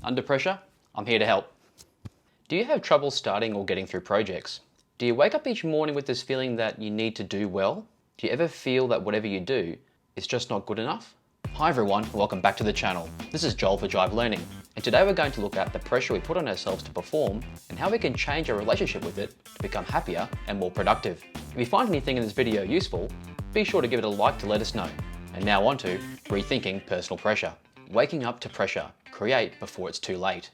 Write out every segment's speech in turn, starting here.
Under pressure? I'm here to help. Do you have trouble starting or getting through projects? Do you wake up each morning with this feeling that you need to do well? Do you ever feel that whatever you do is just not good enough? Hi everyone, and welcome back to the channel. This is Joel for Jive Learning, and today we're going to look at the pressure we put on ourselves to perform and how we can change our relationship with it to become happier and more productive. If you find anything in this video useful, be sure to give it a like to let us know. And now on to rethinking personal pressure. Waking up to pressure. Create before it's too late.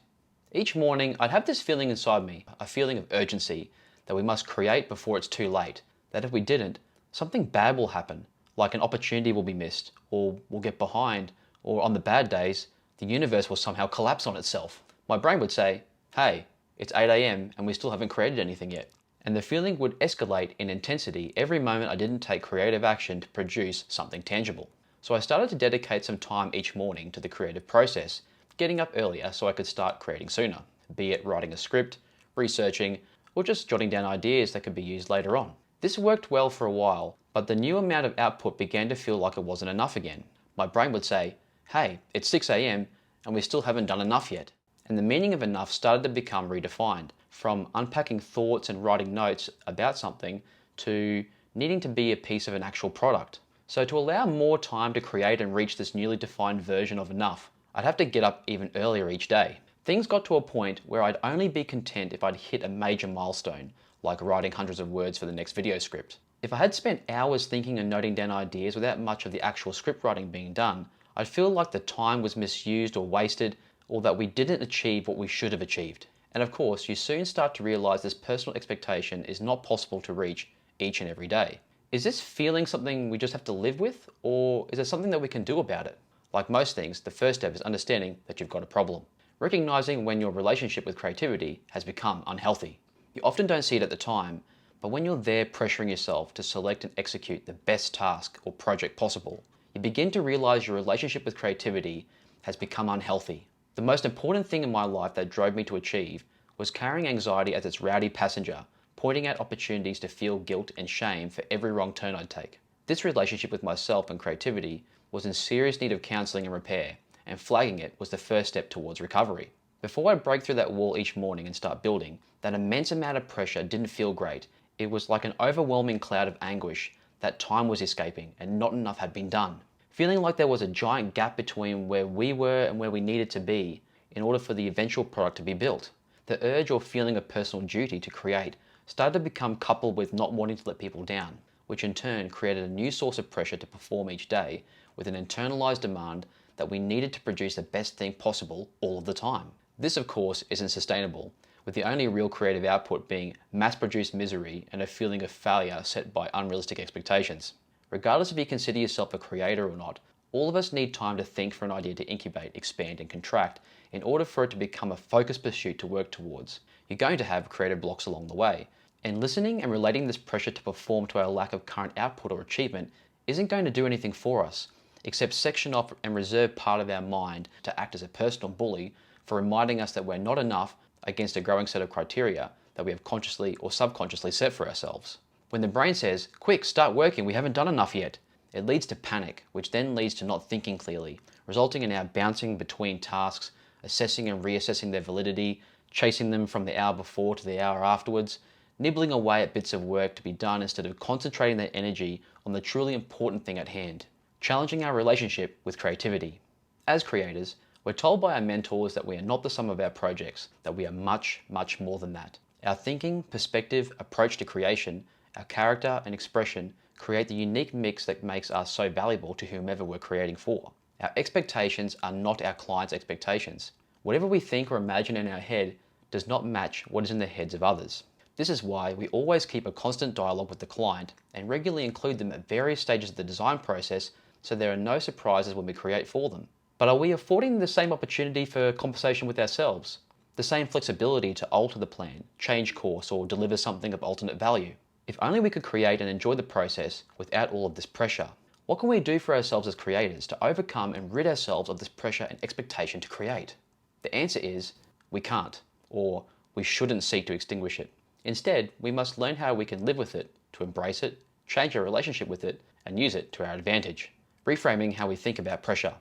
Each morning, I'd have this feeling inside me, a feeling of urgency, that we must create before it's too late, that if we didn't, something bad will happen, like an opportunity will be missed, or we'll get behind, or on the bad days, the universe will somehow collapse on itself. My brain would say, hey, it's 8 AM and we still haven't created anything yet. And the feeling would escalate in intensity every moment I didn't take creative action to produce something tangible. So I started to dedicate some time each morning to the creative process, getting up earlier so I could start creating sooner, be it writing a script, researching, or just jotting down ideas that could be used later on. This worked well for a while, but the new amount of output began to feel like it wasn't enough again. My brain would say, hey, it's 6 AM and we still haven't done enough yet. And the meaning of enough started to become redefined, from unpacking thoughts and writing notes about something to needing to be a piece of an actual product. So to allow more time to create and reach this newly defined version of enough, I'd have to get up even earlier each day. Things got to a point where I'd only be content if I'd hit a major milestone, like writing hundreds of words for the next video script. If I had spent hours thinking and noting down ideas without much of the actual script writing being done, I'd feel like the time was misused or wasted, or that we didn't achieve what we should have achieved. And of course, you soon start to realize this personal expectation is not possible to reach each and every day. Is this feeling something we just have to live with, or is there something that we can do about it? Like most things, the first step is understanding that you've got a problem. Recognizing when your relationship with creativity has become unhealthy. You often don't see it at the time, but when you're there pressuring yourself to select and execute the best task or project possible, you begin to realize your relationship with creativity has become unhealthy. The most important thing in my life that drove me to achieve was carrying anxiety as its rowdy passenger, pointing out opportunities to feel guilt and shame for every wrong turn I'd take. This relationship with myself and creativity was in serious need of counseling and repair, and flagging it was the first step towards recovery. Before I break through that wall each morning and start building, that immense amount of pressure didn't feel great. It was like an overwhelming cloud of anguish that time was escaping and not enough had been done. Feeling like there was a giant gap between where we were and where we needed to be in order for the eventual product to be built. The urge or feeling of personal duty to create started to become coupled with not wanting to let people down, which in turn created a new source of pressure to perform each day with an internalized demand that we needed to produce the best thing possible all of the time. This of course isn't sustainable, with the only real creative output being mass-produced misery and a feeling of failure set by unrealistic expectations. Regardless if you consider yourself a creator or not, all of us need time to think for an idea to incubate, expand and contract in order for it to become a focused pursuit to work towards. You're going to have creative blocks along the way, and listening and relating this pressure to perform to our lack of current output or achievement isn't going to do anything for us, except section off and reserve part of our mind to act as a personal bully for reminding us that we're not enough against a growing set of criteria that we have consciously or subconsciously set for ourselves. When the brain says, quick, start working, we haven't done enough yet, it leads to panic, which then leads to not thinking clearly, resulting in our bouncing between tasks, assessing and reassessing their validity, chasing them from the hour before to the hour afterwards, nibbling away at bits of work to be done instead of concentrating their energy on the truly important thing at hand, challenging our relationship with creativity. As creators, we're told by our mentors that we are not the sum of our projects, that we are much, much more than that. Our thinking, perspective, approach to creation, our character and expression create the unique mix that makes us so valuable to whomever we're creating for. Our expectations are not our clients' expectations. Whatever we think or imagine in our head does not match what is in the heads of others. This is why we always keep a constant dialogue with the client and regularly include them at various stages of the design process so there are no surprises when we create for them. But are we affording the same opportunity for conversation with ourselves? The same flexibility to alter the plan, change course, or deliver something of alternate value? If only we could create and enjoy the process without all of this pressure. What can we do for ourselves as creators to overcome and rid ourselves of this pressure and expectation to create? The answer is, we can't, or we shouldn't seek to extinguish it. Instead, we must learn how we can live with it, to embrace it, change our relationship with it, and use it to our advantage. Reframing how we think about pressure.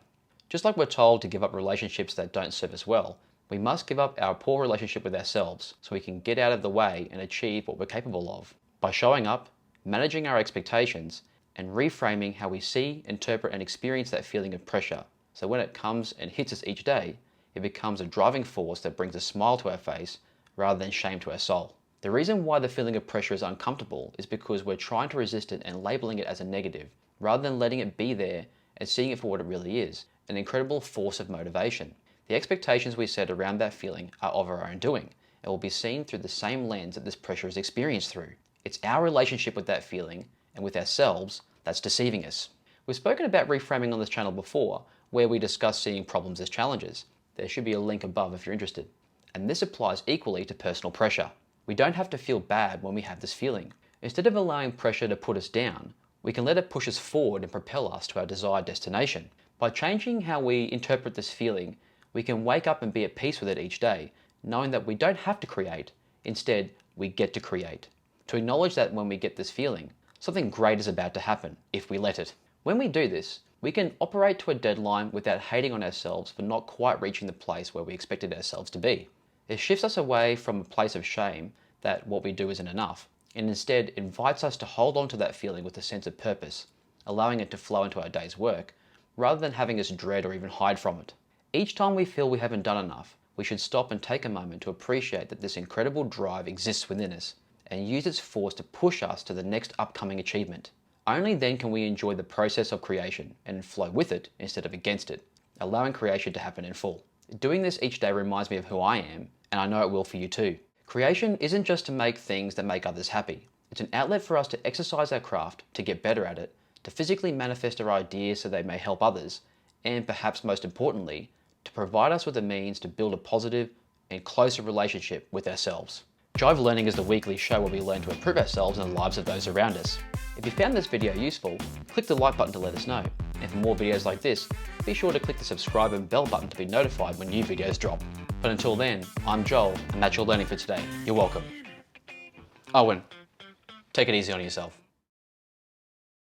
Just like we're told to give up relationships that don't serve us well, We must give up our poor relationship with ourselves so we can get out of the way and achieve what we're capable of. By showing up, managing our expectations, and reframing how we see, interpret, and experience that feeling of pressure. So when it comes and hits us each day, it becomes a driving force that brings a smile to our face rather than shame to our soul. The reason why the feeling of pressure is uncomfortable is because we're trying to resist it and labeling it as a negative, rather than letting it be there and seeing it for what it really is, an incredible force of motivation. The expectations we set around that feeling are of our own doing and will be seen through the same lens that this pressure is experienced through. It's our relationship with that feeling and with ourselves that's deceiving us. We've spoken about reframing on this channel before, where we discuss seeing problems as challenges. There should be a link above if you're interested. And this applies equally to personal pressure. We don't have to feel bad when we have this feeling. Instead of allowing pressure to put us down, we can let it push us forward and propel us to our desired destination. By changing how we interpret this feeling, we can wake up and be at peace with it each day, knowing that we don't have to create. Instead, we get to create. To acknowledge that when we get this feeling, something great is about to happen if we let it. When we do this, we can operate to a deadline without hating on ourselves for not quite reaching the place where we expected ourselves to be. It shifts us away from a place of shame that what we do isn't enough, and instead invites us to hold on to that feeling with a sense of purpose, allowing it to flow into our day's work, rather than having us dread or even hide from it. Each time we feel we haven't done enough, we should stop and take a moment to appreciate that this incredible drive exists within us and use its force to push us to the next upcoming achievement. Only then can we enjoy the process of creation and flow with it instead of against it, allowing creation to happen in full. Doing this each day reminds me of who I am, and I know it will for you too. Creation isn't just to make things that make others happy. It's an outlet for us to exercise our craft, to get better at it, to physically manifest our ideas so they may help others, and perhaps most importantly, to provide us with the means to build a positive and closer relationship with ourselves. Jive Learning is the weekly show where we learn to improve ourselves and the lives of those around us. If you found this video useful, click the like button to let us know. And for more videos like this, be sure to click the subscribe and bell button to be notified when new videos drop. But until then, I'm Joel, and that's your learning for today. You're welcome. Owen, take it easy on yourself.